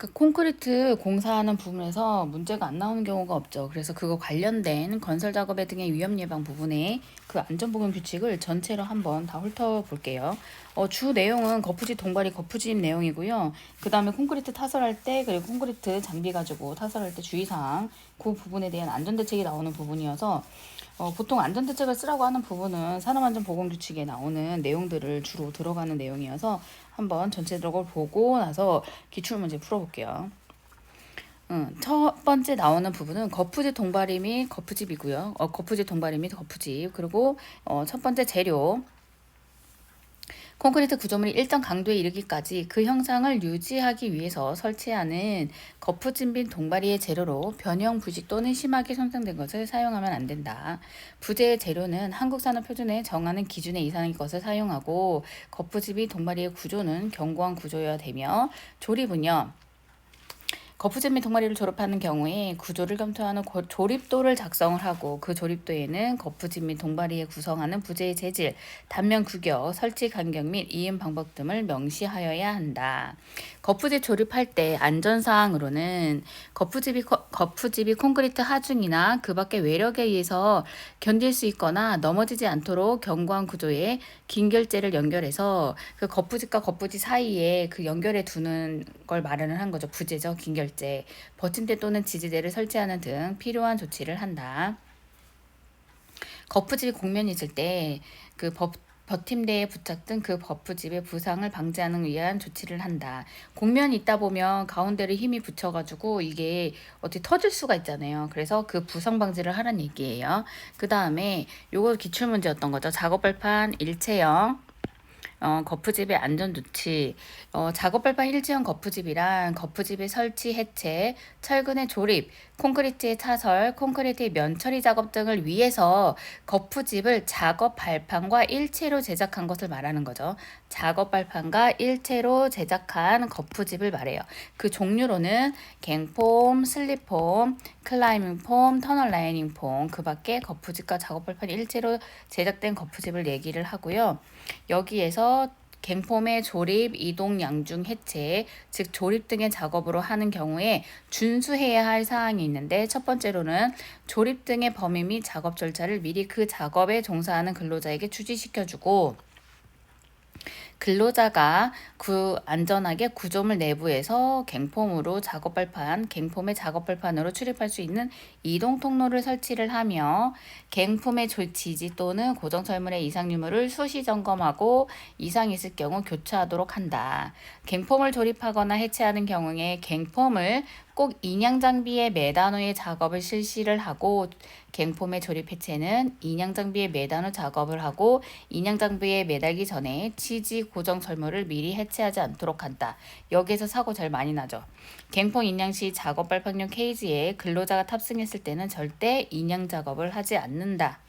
그 콘크리트 공사하는 부분에서 문제가 안 나오는 경우가 없죠. 그래서 그거 관련된 건설 작업에 등의 위험 예방 부분에 그 안전보건 규칙을 전체로 한번 다 훑어볼게요. 주 내용은 거푸집 동발이 거푸집 내용이고요. 그 다음에 콘크리트 타설할 때 그리고 콘크리트 장비 가지고 타설할 때 주의사항 그 부분에 대한 안전대책이 나오는 부분이어서 보통 안전대책을 쓰라고 하는 부분은 산업안전보건규칙에 나오는 내용들을 주로 들어가는 내용이어서 한번 전체적으로 보고 나서 기출문제 풀어볼게요. 첫 번째 나오는 부분은 거푸집 동발이 및 거푸집이고요. 거푸집 동발이 및 거푸집. 그리고 첫 번째 재료. 콘크리트 구조물이 일정 강도에 이르기까지 그 형상을 유지하기 위해서 설치하는 거푸집 및 동바리의 재료로 변형, 부식 또는 심하게 손상된 것을 사용하면 안 된다. 부재의 재료는 한국산업표준에 정하는 기준에 이상의 것을 사용하고 거푸집 및 동바리의 구조는 견고한 구조여야 되며 조립은요. 거푸집 및 동아리를 졸업하는 경우에 구조를 검토하는 조립도를 작성을 하고 그 조립도에는 거푸집 및 동바리에 구성하는 부재의 재질, 단면 규격, 설치 간격 및 이음 방법 등을 명시하여야 한다. 거푸집 조립할 때 안전사항으로는 거푸집이 콘크리트 하중이나 그 밖의 외력에 의해서 견딜 수 있거나 넘어지지 않도록 견고한 구조에 긴결재를 연결해서 그 거푸집과 거푸집 사이에 그 연결해 두는 걸 마련을 한 거죠. 부재죠. 긴결재. 버팀대 또는 지지대를 설치하는 등 필요한 조치를 한다. 거푸집이 곡면이 있을 때 그 버팀대에 부착된 그 거푸집의 부상을 방지하는 위한 조치를 한다. 곡면이 있다 보면 가운데를 힘이 붙여가지고 이게 어떻게 터질 수가 있잖아요. 그래서 그 부상 방지를 하라는 얘기예요. 그 다음에 요거 기출문제였던 거죠. 작업발판 일체형. 거푸집의 안전조치, 작업발판 일체형 거푸집이란 거푸집의 설치, 해체, 철근의 조립, 콘크리트의 타설, 콘크리트의 면처리 작업 등을 위해서 거푸집을 작업발판과 일체로 제작한 것을 말하는 거죠. 작업발판과 일체로 제작한 거푸집을 말해요. 그 종류로는 갱폼, 슬립폼, 클라이밍폼, 터널 라이닝 폼, 그 밖에 거푸집과 작업발판 일체로 제작된 거푸집을 얘기를 하고요. 여기에서 갱폼의 조립, 이동, 양중, 해체, 즉 조립 등의 작업으로 하는 경우에 준수해야 할 사항이 있는데 첫 번째로는 조립 등의 범위 및 작업 절차를 미리 그 작업에 종사하는 근로자에게 추진시켜주고 근로자가 안전하게 구조물 내부에서 갱폼의 작업발판으로 출입할 수 있는 이동 통로를 설치를 하며 갱폼의 지지 또는 고정철물의 이상 유무를 수시 점검하고 이상이 있을 경우 교체하도록 한다. 갱폼을 조립하거나 해체하는 경우에 갱폼을 꼭 인양 장비에 매단 후에 작업을 실시를 하고 갱폼의 조립 해체는 인양 장비에 매단 후 작업을 하고 인양 장비에 매달기 전에 치지 고정 철물을 미리 해체하지 않도록 한다. 여기에서 사고 제일 많이 나죠. 갱폼 인양 시 작업 발판용 케이지에 근로자가 탑승했을 때는 절대 인양 작업을 하지 않는다.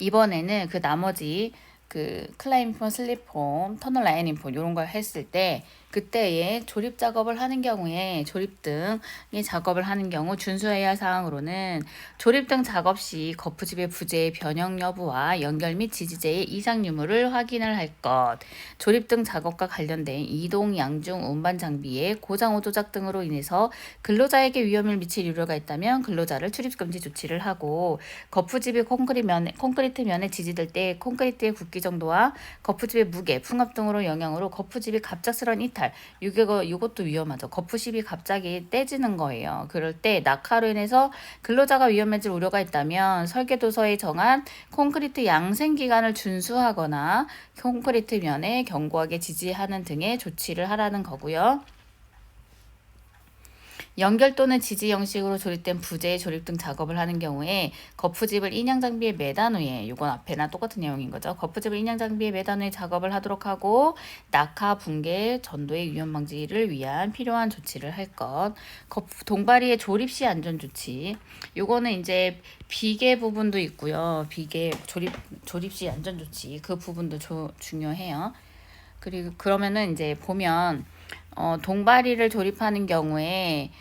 이번에는 그 나머지 클라이밍폼, 슬립폼, 터널 라이닝 폼 이런 걸 했을 때 그때에 조립 작업을 하는 경우에 조립 등의 작업을 하는 경우 준수해야 할 사항으로는 조립 등 작업 시 거푸집의 부재의 변형 여부와 연결 및 지지제의 이상 유무를 확인을 할 것. 조립 등 작업과 관련된 이동, 양중, 운반 장비의 고장 오조작 등으로 인해서 근로자에게 위험을 미칠 우려가 있다면 근로자를 출입 금지 조치를 하고 거푸집이 콘크리트 면에 지지될 때 콘크리트의 굵기 정도와 거푸집의 무게, 풍압 등으로 영향으로 거푸집이 갑작스러운 이탈, 이것도 위험하죠. 거푸집이 갑자기 떼지는 거예요. 그럴 때 낙하로 인해서 근로자가 위험해질 우려가 있다면 설계도서에 정한 콘크리트 양생 기간을 준수하거나 콘크리트 면에 견고하게 지지하는 등의 조치를 하라는 거고요. 연결 또는 지지 형식으로 조립된 부재의 조립 등 작업을 하는 경우에 거푸집을 인양 장비에 매단 후에 이건 앞에나 똑같은 내용인 거죠. 거푸집을 인양 장비에 매단 후에 작업을 하도록 하고 낙하, 붕괴, 전도의 위험 방지를 위한 필요한 조치를 할 것. 동바리의 조립 시 안전 조치. 요거는 이제 비계 부분도 있고요. 비계 조립 시 안전 조치 그 부분도 중요해요. 그리고 그러면은 이제 보면 동바리를 조립하는 경우에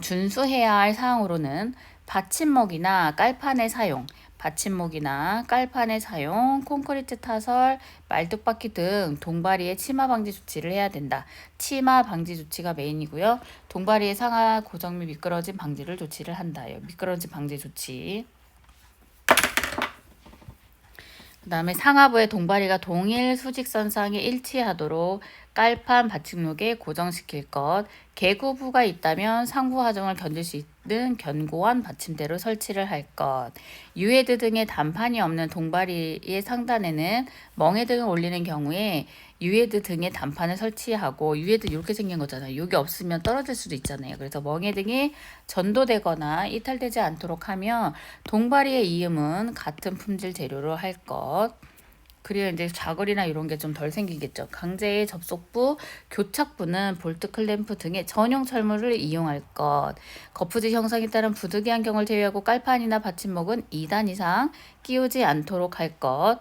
준수해야 할 사항으로는 받침목이나 깔판의 사용, 받침목이나 깔판의 사용, 콘크리트 타설, 말뚝박기 등 동바리의 치마 방지 조치를 해야 된다. 치마 방지 조치가 메인이고요. 동바리의 상하 고정 및 미끄러짐 방지를 조치를 한다. 미끄러짐 방지 조치. 그 다음에 상하부의 동바리가 동일 수직선상에 일치하도록 깔판 받침목에 고정시킬 것, 개구부가 있다면 상부 하중을 견딜 수 있는 견고한 받침대로 설치를 할 것, 유헤드 등의 단판이 없는 동바리의 상단에는 멍해등을 올리는 경우에 유헤드 등의 단판을 설치하고, 유헤드 이렇게 생긴 거잖아요. 여기 없으면 떨어질 수도 있잖아요. 그래서 멍해등이 전도되거나 이탈되지 않도록 하며 동바리의 이음은 같은 품질 재료로 할 것. 그래야 이제 자글이나 이런 게 좀 덜 생기겠죠. 강제의 접속부, 교착부는 볼트, 클램프 등의 전용 철물을 이용할 것. 거푸집 형성에 따른 부득이한 경우를 제외하고 깔판이나 받침목은 2단 이상 끼우지 않도록 할 것.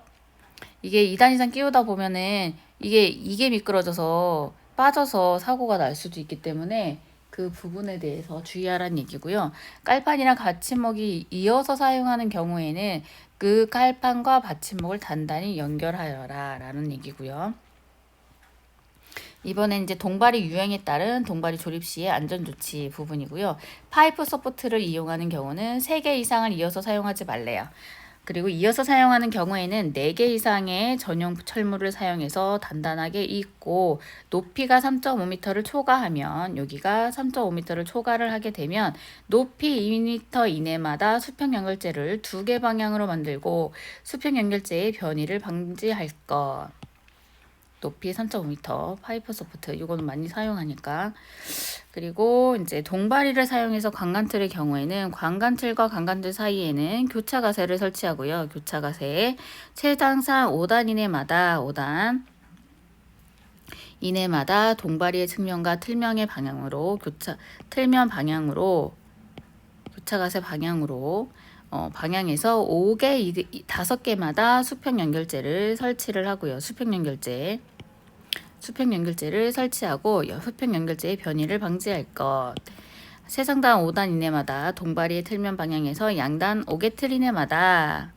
이게 2단 이상 끼우다 보면은 이게 미끄러져서 빠져서 사고가 날 수도 있기 때문에 그 부분에 대해서 주의하라는 얘기고요. 깔판이랑 받침목이 이어서 사용하는 경우에는 그 깔판과 받침목을 단단히 연결하여라 라는 얘기고요. 이번엔 이제 동바리 유행에 따른 동바리 조립 시의 안전조치 부분이고요. 파이프 서포트를 이용하는 경우는 3개 이상을 이어서 사용하지 말래요. 그리고 이어서 사용하는 경우에는 4개 이상의 전용 철물을 사용해서 단단하게 잇고, 높이가 3.5m를 초과하면, 여기가 3.5m를 초과를 하게 되면 높이 2m 이내마다 수평 연결재를 2개 방향으로 만들고 수평 연결재의 변이를 방지할 것. 높이 3.5m 파이프 서포트, 이거는 많이 사용하니까. 그리고 이제 동바리를 사용해서 관관틀의 경우에는 관관틀과 관관틀 사이에는 교차 가세를 설치하고요. 교차 가세 최장상 5단 이내마다 동바리의 측면과 틀면의 방향으로 틀면 방향으로 교차 가세 방향으로 방향에서 5개마다 수평 연결재를 설치를 하고요. 수평 연결재를 설치하고 수평 연결재의 변이를 방지할 것. 세상당 5단 이내마다 동바리의 틀면 방향에서 양단 5개 틀 이내마다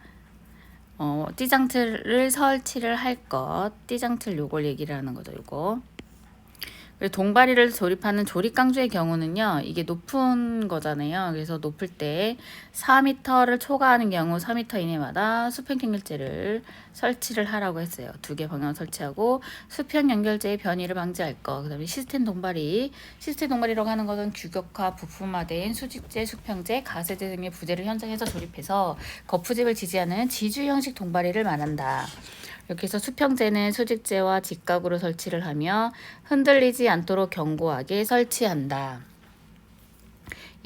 띠장틀을 설치를 할 것. 띠장틀 요걸 얘기를 하는 거죠. 요거. 동바리를 조립하는 조립강조의 경우는요, 이게 높은 거잖아요. 그래서 높을 때 4m를 초과하는 경우 4m 이내마다 수평 연결재를 설치를 하라고 했어요. 2개 방향 설치하고 수평 연결재의 변이를 방지할 거. 그 다음에 시스템 동바리라고 하는 것은 규격화, 부품화된 수직재, 수평재, 가세재 등의 부재를 현장에서 조립해서 거푸집을 지지하는 지주 형식 동바리를 말한다. 이렇게 해서 수평재는 수직재와 직각으로 설치를 하며 흔들리지 않도록 견고하게 설치한다.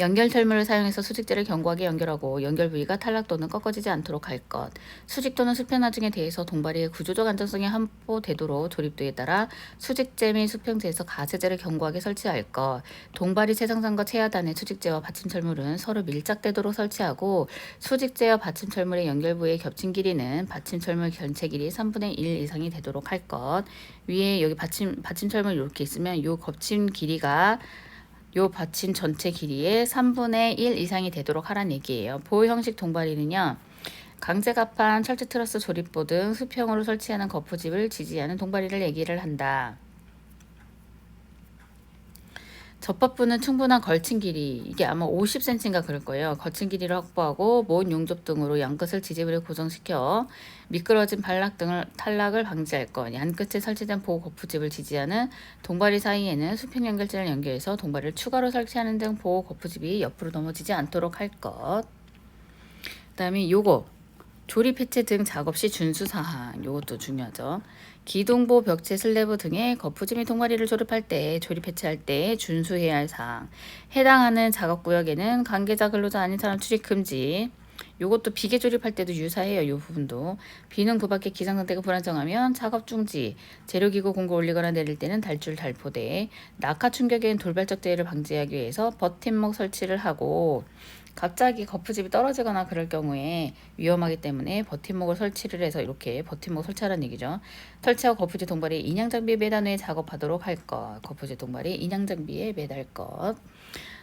연결 철물을 사용해서 수직재를 견고하게 연결하고 연결 부위가 탈락 또는 꺾어지지 않도록 할 것. 수직 또는 수평하중에 대해서 동바리의 구조적 안정성이 확보되도록 조립도에 따라 수직재 및 수평재에서 가세재를 견고하게 설치할 것. 동바리 최상단과 최하단의 수직재와 받침 철물은 서로 밀착되도록 설치하고, 수직재와 받침 철물의 연결 부위의 겹친 길이는 받침 철물 전체 길이 3분의 1 이상이 되도록 할 것. 위에 여기 받침 철물 이렇게 있으면 이 겹친 길이가 요 받침 전체 길이의 3분의 1 이상이 되도록 하란 얘기예요. 보호 형식 동바리는요, 강제갑판, 철제 트러스 조립보 등 수평으로 설치하는 거푸집을 지지하는 동바리를 얘기를 한다. 접합부는 충분한 걸친 길이, 이게 아마 50cm인가 그럴 거예요. 걸친 길이를 확보하고 모은 용접 등으로 양끝을 지지부에 고정시켜 미끄러진 탈락을 방지할 것. 양끝에 설치된 보호 거푸집을 지지하는 동바리 사이에는 수평 연결재를 연결해서 동바리를 추가로 설치하는 등 보호 거푸집이 옆으로 넘어지지 않도록 할 것. 그 다음에 요거 조립 해체 등 작업 시 준수사항, 요것도 중요하죠. 기둥보, 벽체, 슬래브 등의 거푸집 및 동바리를 조립할 때, 조립 해체할 때 준수해야 할 사항. 해당하는 작업구역에는 관계자 근로자 아닌 사람 출입 금지. 요것도 비계 조립할 때도 유사해요. 요 부분도. 비는 그 밖에 기상 상태가 불안정하면 작업 중지. 재료기구 공구 올리거나 내릴 때는 달줄 달포대. 낙하 충격엔 돌발적 대해를 방지하기 위해서 버팀목 설치를 하고, 갑자기 거푸집이 떨어지거나 그럴 경우에 위험하기 때문에 버팀목을 설치를 해서 이렇게 버팀목 설치하라는 얘기죠. 설치하고 거푸집 동바리 인양 장비에 매단 후에 작업하도록 할 것. 거푸집 동바리 인양 장비에 매달 것.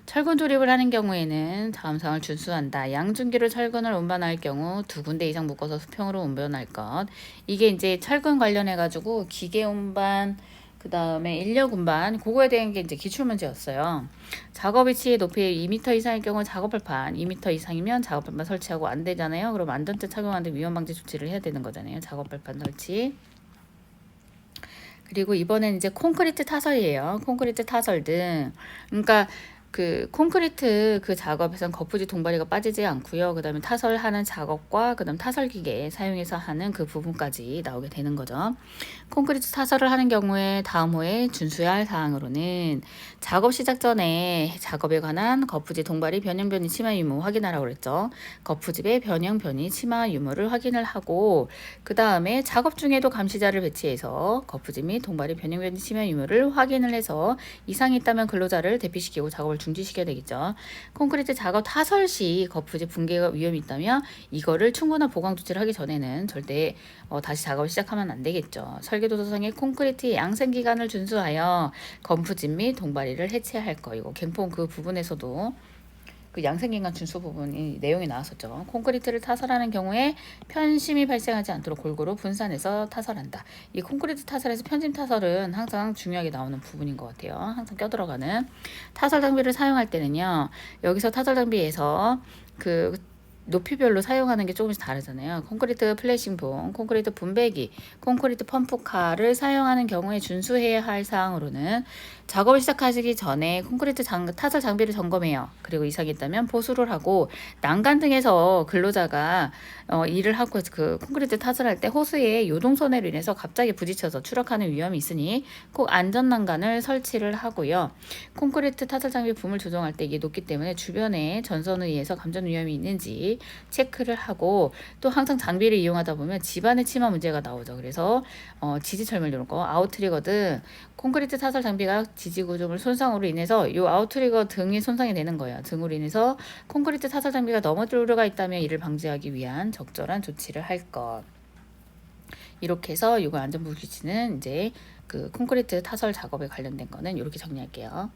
철근 조립을 하는 경우에는 다음 사항을 준수한다. 양중기로 철근을 운반할 경우 두 군데 이상 묶어서 수평으로 운반할 것. 이게 이제 철근 관련해 가지고 기계 운반, 그 다음에 인력 운반, 그거에 대한 게 이제 기출 문제였어요. 작업 위치의 높이 2m 이상일 경우 작업발판, 2m 이상이면 작업발판 설치하고 안 되잖아요. 그럼 안전대 착용하는데 위험 방지 조치를 해야 되는 거잖아요. 작업발판 설치. 그리고 이번엔 이제 콘크리트 타설이에요. 콘크리트 타설 등. 그러니까 그 콘크리트 그 작업에선 거푸집 동바리가 빠지지 않고요. 그 다음에 타설하는 작업과 그 다음 타설 기계 사용해서 하는 그 부분까지 나오게 되는 거죠. 콘크리트 타설을 하는 경우에 다음 호에 준수해야 할 사항으로는 작업 시작 전에 작업에 관한 거푸집 동바리 변형 변이 치마 유무 확인하라고 그랬죠. 거푸집의 변형 변이 치마 유무를 확인을 하고 그 다음에 작업 중에도 감시자를 배치해서 거푸집 및 동바리 변형 변이 치마 유무를 확인을 해서 이상이 있다면 근로자를 대피시키고 작업을 중지시켜야 되겠죠. 콘크리트 작업 타설 시 거푸집 붕괴가 위험이 있다면 이거를 충분한 보강 조치를 하기 전에는 절대 다시 작업을 시작하면 안 되겠죠. 설계도서상의 콘크리트의 양생 기간을 준수하여 거푸집 및 동바리를 해체할 거. 이거 갱폰 그 부분에서도 그 양생기간 준수 부분이 내용이 나왔었죠. 콘크리트를 타설하는 경우에 편심이 발생하지 않도록 골고루 분산해서 타설한다. 이 콘크리트 타설에서 편심 타설은 항상 중요하게 나오는 부분인 것 같아요. 항상 껴들어가는 타설 장비를 사용할 때는요. 여기서 타설 장비에서 그 높이별로 사용하는 게 조금씩 다르잖아요. 콘크리트 플래싱봉, 콘크리트 분배기, 콘크리트 펌프카를 사용하는 경우에 준수해야 할 사항으로는 작업을 시작하시기 전에 콘크리트 타설 장비를 점검해요. 그리고 이상이 있다면 보수를 하고 난간 등에서 근로자가 일을 하고 그 콘크리트 타설할 때 호스의 요동선으로 인해서 갑자기 부딪혀서 추락하는 위험이 있으니 꼭 안전 난간을 설치를 하고요. 콘크리트 타설 장비 붐을 조정할 때 이게 높기 때문에 주변에 전선에 의해서 감전 위험이 있는지 체크를 하고 또 항상 장비를 이용하다 보면 집안의 침하 문제가 나오죠. 그래서 지지철물 이런 거 아웃트리거 등 콘크리트 타설 장비가 지지구조물 손상으로 인해서 이 아웃트리거 등이 손상이 되는 거예요. 등으로 인해서 콘크리트 타설 장비가 넘어질 우려가 있다면 이를 방지하기 위한 적절한 조치를 할 것. 이렇게 해서 이거 안전부기치는 이제 그 콘크리트 타설 작업에 관련된 거는 이렇게 정리할게요.